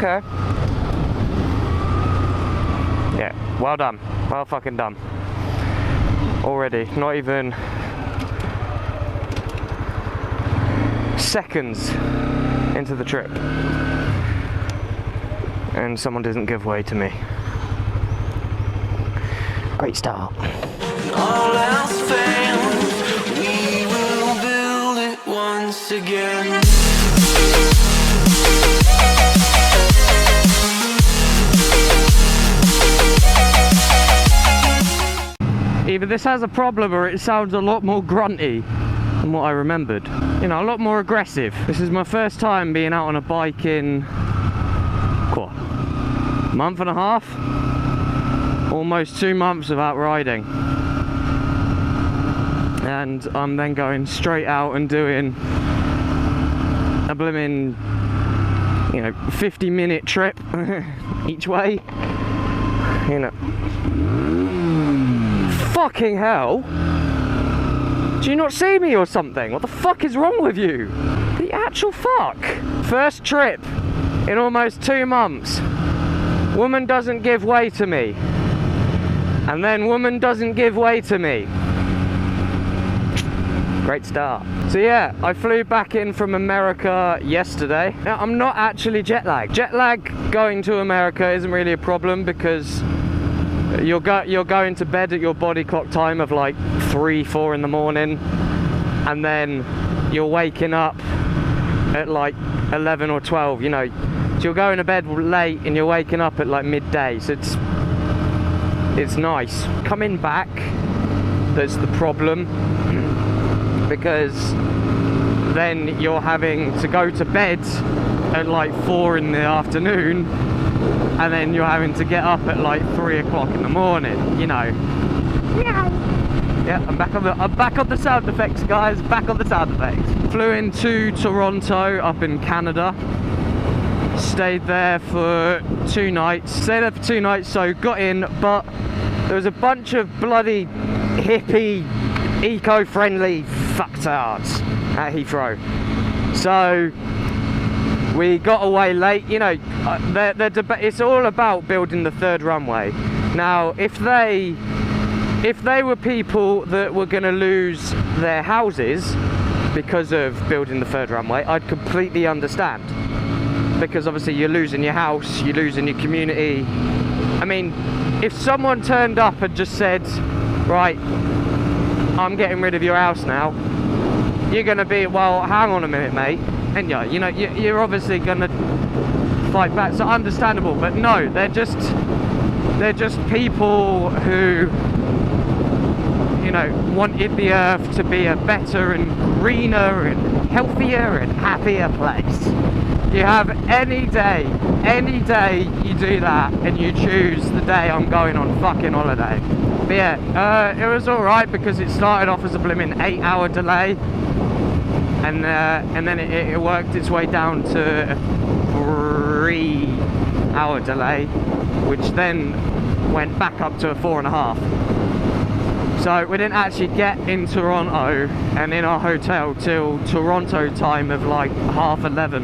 Okay. Yeah, well done. Well fucking done. Already, not even seconds into the trip. And someone didn't give way to me. Great start. All else fails, we will build it once again. Either this has a problem or it sounds a lot more grunty than what I remembered. You know, a lot more aggressive. This is my first time being out on a bike in, what, month and a half? Almost 2 months without riding. And I'm then going straight out and doing a blooming, you know, 50-minute trip each way. You know. Fucking hell! Do you not see me or something? What the fuck is wrong with you? The actual fuck! First trip in almost 2 months. Woman doesn't give way to me. And then woman doesn't give way to me. Great start. So yeah, I flew back in from America yesterday. Now, I'm not actually jet lagged. Jet lag going to America isn't really a problem because you're going to bed at your body clock time of like 3-4 in the morning, and then you're waking up at like 11 or 12, you know. So you're going to bed late and you're waking up at like midday, so it's nice. Coming back, that's the problem, because then you're having to go to bed at like 4 in the afternoon, and then you're having to get up at like 3 o'clock in the morning, you know. Meow. Yeah, I'm back on the sound effects, guys. Back on the sound effects. Flew into Toronto up in Canada. Stayed there for 2 nights. So got in, but there was a bunch of bloody hippie, eco-friendly fucktards at Heathrow. So we got away late. You know, it's all about building the third runway. Now, if they were people that were going to lose their houses because of building the third runway, I'd completely understand. Because obviously you're losing your house, you're losing your community. I mean, if someone turned up and just said, right, I'm getting rid of your house now, you're going to be, well, hang on a minute, mate. And you know, you're obviously going to fight back. So understandable, but no, they're just people who, you know, wanted the earth to be a better and greener and healthier and happier place. You have any day you do that, and you choose the day I'm going on fucking holiday. But yeah, it was alright because it started off as a blooming 8-hour delay, and then it worked its way down to a 3-hour delay, which then went back up to a 4.5. So we didn't actually get in Toronto and in our hotel till Toronto time of like 11:30.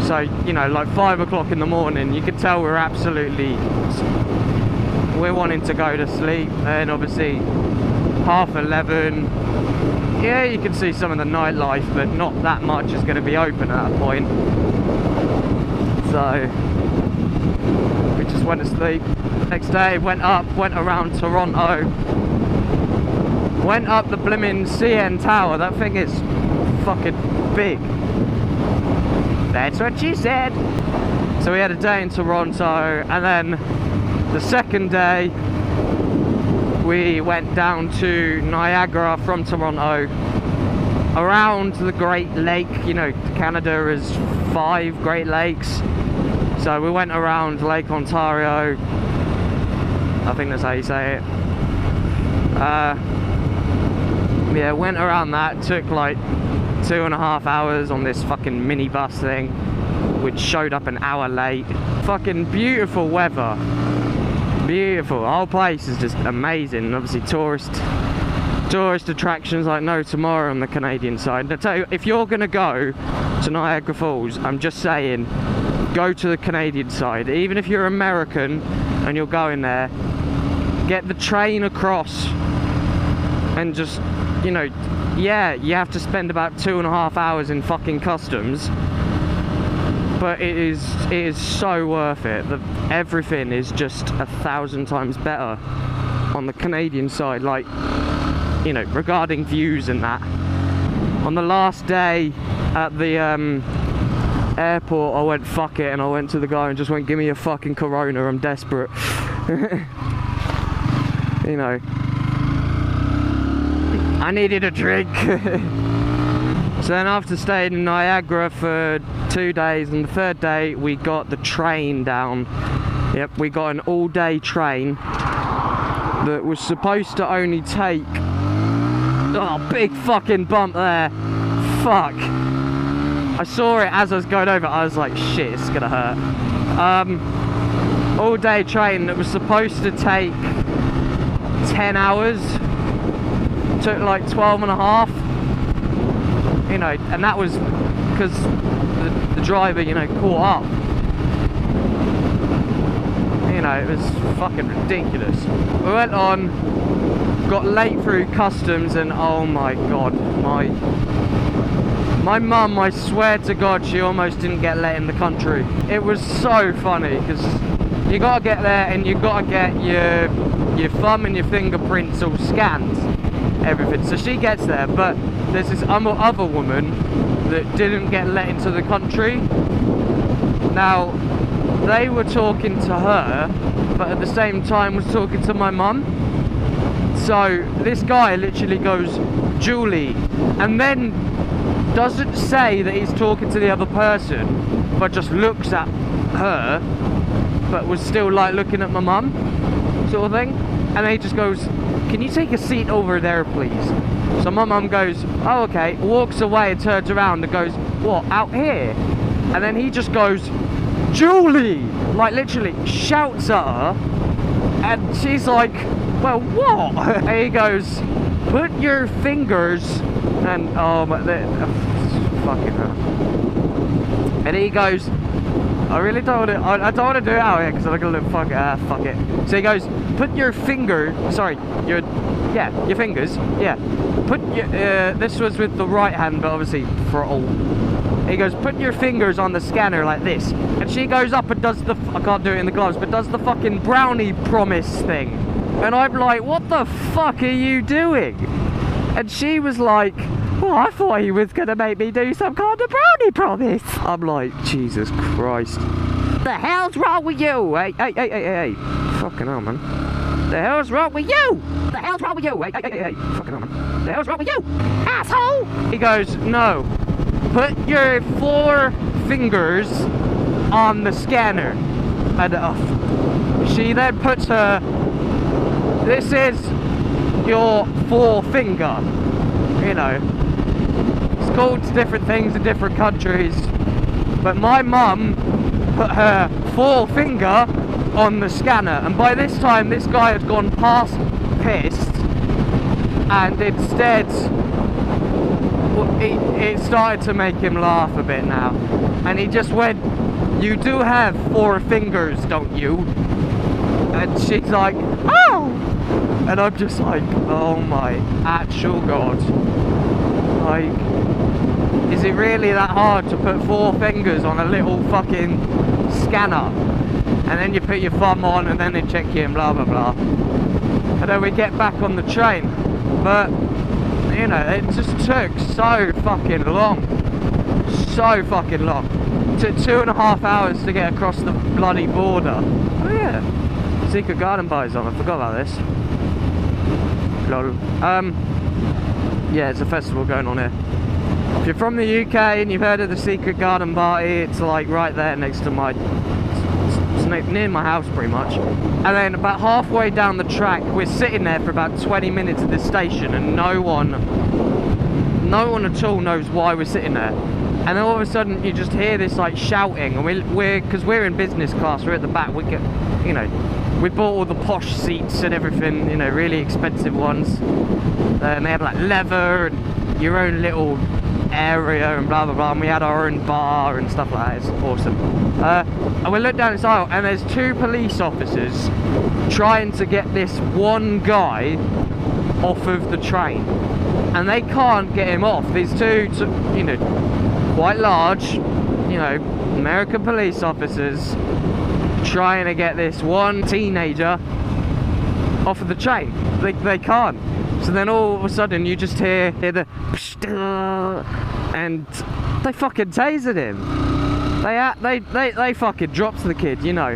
So, you know, like 5 o'clock in the morning, you could tell we're wanting to go to sleep. And obviously 11:30, yeah, you can see some of the nightlife, but not that much is going to be open at that point. So we just went to sleep. Next day, went around Toronto, went up the blimmin' CN Tower. That thing is fucking big. That's what she said. So we had a day in Toronto, and then the second day we went down to Niagara from Toronto, around the Great Lake. You know, Canada has 5 Great Lakes. So we went around Lake Ontario. I think that's how you say it. Yeah, went around that. Took like 2.5 hours on this fucking minibus thing, which showed up an hour late. Fucking beautiful weather. Beautiful. The whole place is just amazing. And obviously tourist attractions like no tomorrow on the Canadian side. I tell you, if you're gonna go to Niagara Falls, I'm just saying, go to the Canadian side. Even if you're American and you're going there, get the train across and just, you know, yeah, you have to spend about 2.5 hours in fucking customs, but it is so worth it. Everything is just 1,000 times better on the Canadian side, like, you know, regarding views and that. On the last day at the airport, I went fuck it, and I went to the guy and just went, give me a fucking Corona, I'm desperate. You know, I needed a drink. So then after staying in Niagara for 2 days, and the third day we got the train down. Yep, we got an all-day train that was supposed to only take, oh, big fucking bump there, fuck. I saw it as I was going over, I was like, shit, it's gonna hurt. All-day train that was supposed to take 10 hours, took like 12 and a half, you know, and that was because the driver, you know, caught up. You know, it was fucking ridiculous. We went on, got late through customs, and oh my god, my mum, I swear to god, she almost didn't get let in the country. It was so funny, because you gotta get there and you gotta get your thumb and your fingerprints all scanned, everything. So she gets there, but there's this other woman that didn't get let into the country. Now, they were talking to her, but at the same time was talking to my mum. So this guy literally goes, Julie, and then doesn't say that he's talking to the other person, but just looks at her, but was still like looking at my mum, sort of thing. And then he just goes, can you take a seat over there, please? So my mum goes, oh, okay, walks away and turns around and goes, what, out here? And then he just goes, Julie! Like, literally shouts at her, and she's like, well, what? And he goes, put your fingers, and, oh, fucking hell. And he goes, I really don't want to, I don't want to do it out here, because I'm going to look, fuck it. So he goes, put your finger, sorry, your fingers, yeah. Put your, this was with the right hand, but obviously throttle. He goes, put your fingers on the scanner like this. And she goes up and does the, I can't do it in the gloves, but does the fucking brownie promise thing. And I'm like, what the fuck are you doing? And she was like, well, I thought he was going to make me do some kind of brownie promise. I'm like, Jesus Christ. The hell's wrong with you? Hey. Fucking hell, man. The hell's wrong with you? The hell's wrong with you? Hey. Fucking hell, man. The hell's wrong with you? Asshole! He goes, no. Put your 4 fingers on the scanner. And she then puts her, this is your 4-finger. You know, it's called different things in different countries. But my mum put her 4-finger on the scanner. And by this time, this guy had gone past pissed. And instead, it started to make him laugh a bit now, and he just went, you do have 4 fingers, don't you? And she's like, oh! And I'm just like, oh my actual god. Like, is it really that hard to put 4 fingers on a little fucking scanner? And then you put your thumb on, and then they check you and blah blah blah. And then we get back on the train, but you know, it just took so fucking long. So fucking long. It took 2.5 hours to get across the bloody border. Oh yeah. Secret Garden Party's on, I forgot about this. Lol. Yeah, it's a festival going on here. If you're from the UK and you've heard of the Secret Garden Party, it's like right there next to my, it's near my house pretty much. And then about halfway down the track, we're sitting there for about 20 minutes at this station, and no one at all knows why we're sitting there. And then all of a sudden you just hear this like shouting, and because we're in business class, we're at the back, we get, you know, we bought all the posh seats and everything, you know, really expensive ones, and they have like leather and your own little area and blah blah blah, and we had our own bar and stuff like that. It's awesome. And we looked down this aisle, and there's 2 police officers trying to get this one guy off of the train, and they can't get him off. These two, you know, quite large, you know, American police officers trying to get this one teenager off of the train. They can't. So then all of a sudden you just hear the and they fucking tasered him. They fucking dropped the kid, you know.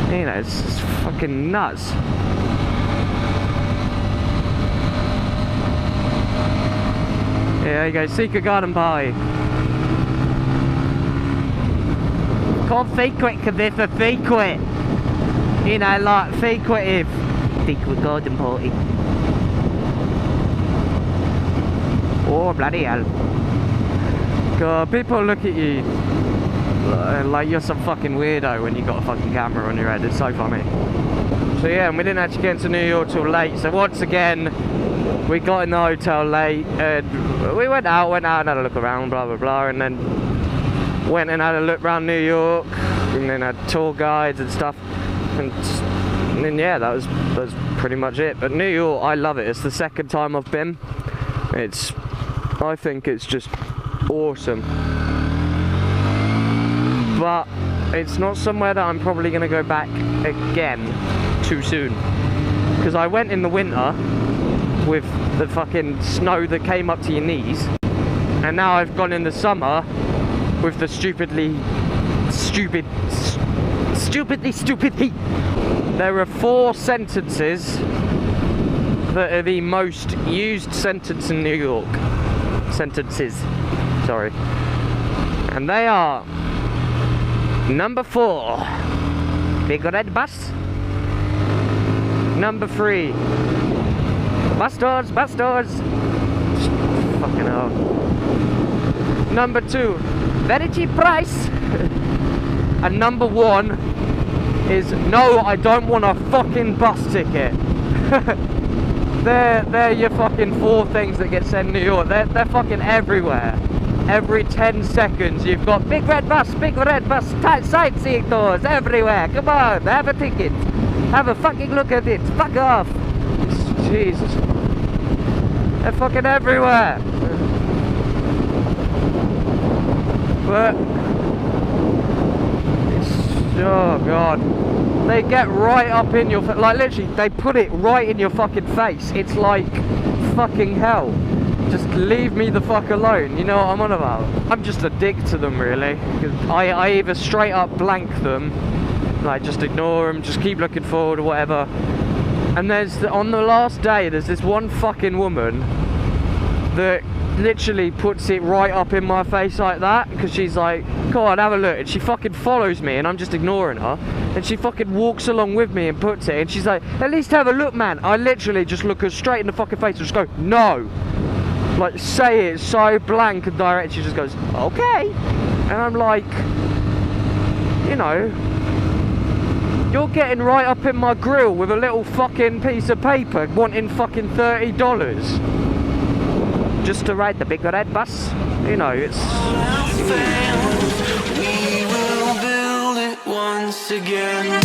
You know, it's just fucking nuts. Yeah, there you go, secret garden party. Called secret because it's a secret. You know, like secretive. Secret garden party. Oh, bloody hell. God, people look at you like you're some fucking weirdo when you got a fucking camera on your head. It's so funny. So yeah, and we didn't actually get into New York till late. So once again, we got in the hotel late, and we went out and had a look around, blah blah blah, and then went and had a look around New York, and then had tour guides and stuff, and then yeah, that was pretty much it. But New York, I love it. It's the second time I've been. I think it's just awesome. But it's not somewhere that I'm probably going to go back again too soon. Because I went in the winter with the fucking snow that came up to your knees. And now I've gone in the summer with the stupid heat. There are 4 sentences that are the most used sentence in New York. Sentences, sorry. And they are: number 4, big red bus. Number 3, bus doors, bus doors. Fucking hell. Number 2, very cheap price. And number 1 is, no, I don't want a fucking bus ticket. They're your fucking 4 things that get sent in New York. They're fucking everywhere. Every 10 seconds you've got big red bus, sightseeing tours everywhere. Come on, have a ticket. Have a fucking look at it. Fuck off. Jesus. They're fucking everywhere. But oh god. They get right up in your face, like literally, they put it right in your fucking face. It's like fucking hell. Just leave me the fuck alone, you know what I'm on about? I'm just a dick to them, really. I either straight up blank them, like just ignore them, just keep looking forward or whatever. And on the last day, there's this one fucking woman that literally puts it right up in my face like that, because she's like, go on, have a look, and she fucking follows me and I'm just ignoring her, and she fucking walks along with me and puts it, and she's like, at least have a look, man. I literally just look her straight in the fucking face and just go, no, like say it so blank and direct. She just goes, okay. And I'm like, you know, you're getting right up in my grill with a little fucking piece of paper wanting fucking $30 just to ride the big red bus. You know, it's... We will build it once again.